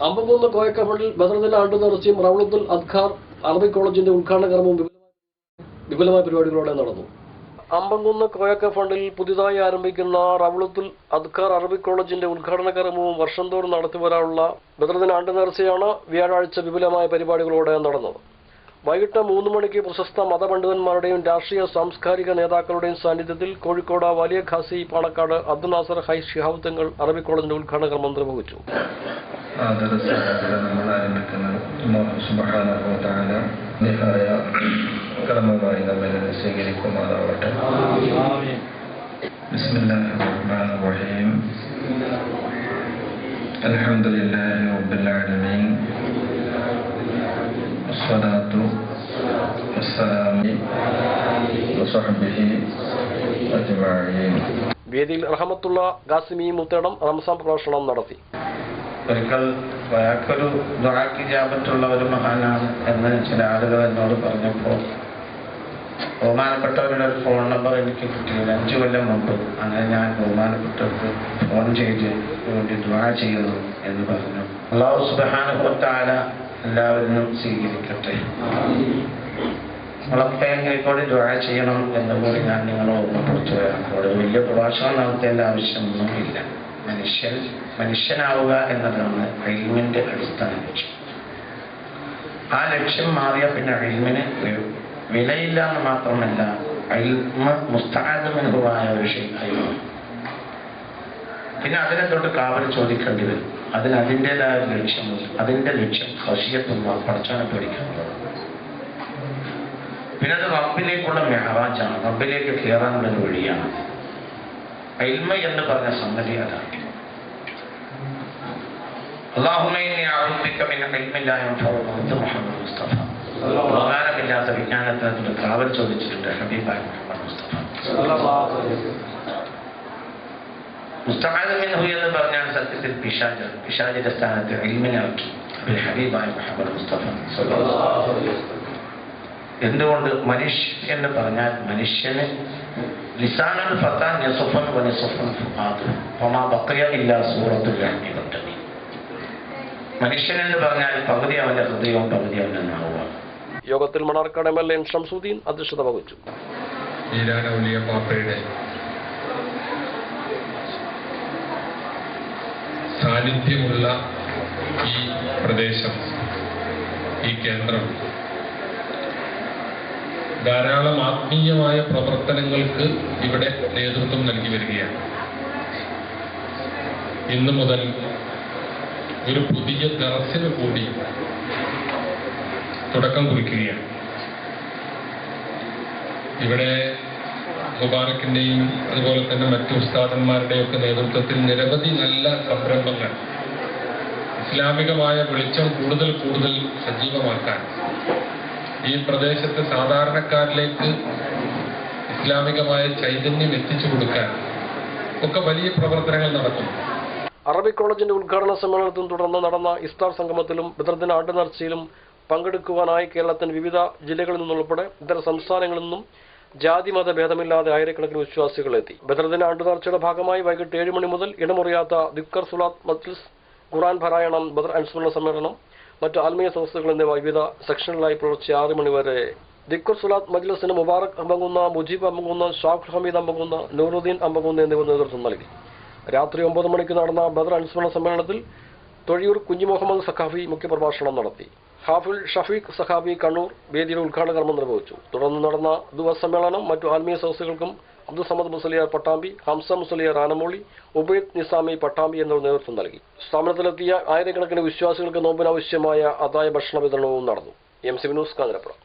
അമ്പകുന്ന് കോയക്ക ഫണ്ടിൽ ബദർദിന ആണ്ടു നേർച്ചയും റൗളത്തുൽ അദ്കാർ അറബിക് കോളേജിന്റെ ഉദ്ഘാടന കർമ്മവും വിപുലമായ പരിപാടികളോടെ നടന്നു. അമ്പകുന്ന് കോയക്ക ഫണ്ടിൽ പുതിയതായി ആരംഭിക്കുന്ന റൗളത്തുൽ അദ്കാർ അറബിക് കോളേജിന്റെ ഉദ്ഘാടന കർമ്മവും വർഷം തോറും നടത്തിവരാനുള്ള ബദർദിന ആണ്ടു നേർച്ചയാണ് വ്യാഴാഴ്ച വിപുലമായ പരിപാടികളോടെ നടന്നത്. വൈകിട്ട് 3 മണിക്ക് പ്രശസ്ത മതപണ്ഡിതന്മാരുടെയും രാഷ്ട്രീയ സാംസ്കാരിക നേതാക്കളുടെയും സാന്നിധ്യത്തിൽ കോഴിക്കോട് വലിയ ഖാസി പാണക്കാട് അബ്ദുൽ നാസർ ഹൈ ശിഹാബ് തങ്ങൾ അറബിക് കോളേജിന്റെ ഉദ്ഘാടന കർമ്മം നിർവഹിച്ചു. കർമ്മമായി നമ്മെ സ്വീകരിക്കുമാറാവട്ടെ. ബിസ്മില്ലാഹിർറഹ്മാനിർറഹീം. അൽഹംദുലില്ലാഹി റബ്ബിൽ ആലമീൻ. വസ്സലാത്തു വസ്സലാമു വസഹ്ബിഹി അജ്മഈൻ. വേദിയിൽ റഹ്മത്തുള്ള ഖാസിമി മുത്തേടം റംസാൻ പ്രഭാഷണം നടത്തി. ഒരിക്കൽ അയാൾക്കൊരു ദുആക്ക് ഇജാബത്തുള്ള ഒരു മഹാനാണ് എന്ന് ചില ആളുകൾ എന്നോട് പറഞ്ഞപ്പോൾ ബഹുമാനപ്പെട്ടവരുടെ ഒരു ഫോൺ നമ്പർ എനിക്ക് കിട്ടിയില്ല. 5 കൊല്ലം മുമ്പ്. അങ്ങനെ ഞാൻ ബഹുമാനപ്പെട്ടവർക്ക് ഫോൺ ചെയ്ത് വേണ്ടി ദുആ ചെയ്യുന്നു എന്ന് പറഞ്ഞു. അല്ലാഹു സുബ്ഹാനഹു വ തആല എല്ലാവരും സ്വീകരിക്കട്ടെ. നമ്മളൊക്കെ കൂടി ദുആ ചെയ്യണം എന്ന് കൂടി ഞാൻ നിങ്ങളെ ഓർമ്മപ്പെടുത്തുകയാണ്. അവിടെ വലിയ പ്രഭാഷണം നടത്തേണ്ട ആവശ്യമൊന്നുമില്ല. മനുഷ്യനാവുക എന്നതാണ് ഇൽമിന്റെ അടിസ്ഥാന ലക്ഷ്യം. ആ ലക്ഷ്യം മാറിയ പിന്നെ ഇൽമിന് വിലയില്ല എന്ന് മാത്രമല്ല, ഇൽമ് മുസ്തഅദുമായ ഒരു ഷൈഅാണ്. പിന്നെ അതിനെ തൊട്ട് കാവൽ ചോദിക്കേണ്ടി വരും. അതിൻ്റെതായ ലക്ഷ്യമുണ്ട്. അതിൻ്റെ ലക്ഷ്യം ഖശിയത്തുല്ലാഹ്, പടച്ചവനെ പേടിക്കാനുള്ളത്. പിന്നെ അത് റബ്ബിലേക്കുള്ള മെഹറാജാണ്. റബ്ബിലേക്ക് കയറാനുള്ളൊരു വഴിയാണ്. ഇൽമ എന്ന് പറഞ്ഞ സംഗതി അതാണ്. അല്ലാഹുമ്മ ഇന്നി അഊദു ബിക മിൻ ഇൽമിൻ ലാ യൻഫഉ മുഹമ്മദ് മുസ്തഫ. ഉപകാരമില്ലാത്ത വിജ്ഞാനത്തിന് കാവൽ ചോദിച്ചിട്ടുണ്ട് ഹബീബായ മുഹമ്മദ് മുസ്തഫ. മുസ്തഅദ് മിൻഹു എന്ന് പറഞ്ഞാൽ സത്യത്തിൽ പിശാചിന്റെ സ്ഥാനത്ത് ഇൽമിനെ ആക്കി ഹബീബായ മുഹമ്മദ് മുസ്തഫ. എന്തുകൊണ്ട്? മനുഷ്യൻ എന്ന് പറഞ്ഞാൽ മനുഷ്യന് ലിസാനുൽ ഫത്താൻ യസുഫൻ വനിസുഫൻ ഫുആദു വമാ ബഖിയ ഇല്ലാ സൂറത്തുൽ ലഹ്മി വത്തമീൻ. മനുഷ്യൻ എന്ന് പറഞ്ഞാൽ പകുതി അവന്റെ ഹൃദയവും പകുതി അവന്റെ നാവുമാണ്. യോഗത്തിൽ മണർക്കാട് MLA ഷംസുദ്ദീൻ അധ്യക്ഷത വഹിച്ചു. ഈരാനൗലിയ പാപ്പയുടെ സാന്നിധ്യമുള്ള ഈ പ്രദേശം, ഈ കേന്ദ്രം ധാരാളം ആത്മീയമായ പ്രവർത്തനങ്ങൾക്ക് ഇവിടെ നേതൃത്വം നൽകി വരികയാണ്. ഇന്നു മുതൽ ഒരു പുതിയ ദർസിന് കൂടി തുടക്കം കുറിക്കുകയാണ്. ഇവിടെ മുബാറക്കിന്റെയും അതുപോലെ തന്നെ മറ്റു ഉസ്താദന്മാരുടെയൊക്കെ നേതൃത്വത്തിൽ നിരവധി നല്ല സംരംഭങ്ങൾ ഇസ്ലാമികമായ വെളിച്ചം കൂടുതൽ സജീവമാക്കാൻ, ഈ പ്രദേശത്തെ സാധാരണക്കാരിലേക്ക് ഇസ്ലാമികമായ ചൈതന്യം എത്തിച്ചു കൊടുക്കാൻ ഒക്കെ വലിയ പ്രവർത്തനങ്ങൾ നടക്കുന്നു. അറബിക് കോളേജിന്റെ ഉദ്ഘാടന സമ്മേളനത്തിനും തുടർന്ന് നടന്ന ഇഫ്താർ സംഗമത്തിലും ബദർദിന ആണ്ട് നേർച്ചയിലും പങ്കെടുക്കുവാനായി കേരളത്തിന്റെ വിവിധ ജില്ലകളിൽ നിന്നുൾപ്പെടെ ഇതര സംസ്ഥാനങ്ങളിൽ നിന്നും ജാതി മത ഭേദമില്ലാതെ ആയിരക്കണക്കിന് വിശ്വാസികൾ എത്തി. ബദർദിന ആണ്ട് നേർച്ചയുടെ ഭാഗമായി വൈകിട്ട് 7 മണി മുതൽ ഇടമുറിയാത്ത ദിക്ർ സുലാത്ത് മജ്ലിസ്, ഖുർആൻ പാരായണം, ബദർ അനുസ്മരണ സമ്മേളനം, മറ്റ് ആത്മീയ സംസ്ഥകൾ എന്നിവ വിവിധ സെക്ഷനുകളായി പുലർച്ചെ 6 മണി വരെ. ദിക്ർ സുലാത്ത് മജ്ലിസിന് മുബാറക് അമ്പകുന്ന, മുജീബ് അമ്പകുന്ന, ഷാഖ് ഹമീദ് അമ്പകുന്ന, നൂറുദ്ദീൻ അമ്പകുന്ന എന്നിവർ നേതൃത്വം നൽകി. രാത്രി 9 മണിക്ക് നടന്ന ബദർ അനുസ്മരണ സമ്മേളനത്തിൽ തൊഴിയൂർ കുഞ്ഞി മുഹമ്മദ് സഖാഫി മുഖ്യപ്രഭാഷണം നടത്തി. ഹാഫിൽ ഷഫീഖ് സഖാഫി കണ്ണൂർ വേദിയുടെ ഉദ്ഘാടന കർമ്മം നിർവഹിച്ചു. തുടർന്ന് നടന്ന ദുആ സമ്മേളനം മറ്റു ആത്മീയ സംസ്ഥകൾക്കും അബ്ദുൽ സമദ് മുസലിയാർ പട്ടാമ്പി, ഹംസ മുസലിയാർ ആനമൂളി, ഉബൈദ് നിസാമി പട്ടാമ്പി എന്നിവർ നേതൃത്വം നൽകി. സ്ഥാപനത്തിലെത്തിയ ആയിരക്കണക്കിന് വിശ്വാസികൾക്ക് നോമ്പിനാവശ്യമായ അതായ ഭക്ഷണ വിതരണവും നടന്നു. MC news കാഞ്ഞിരപ്പുറം.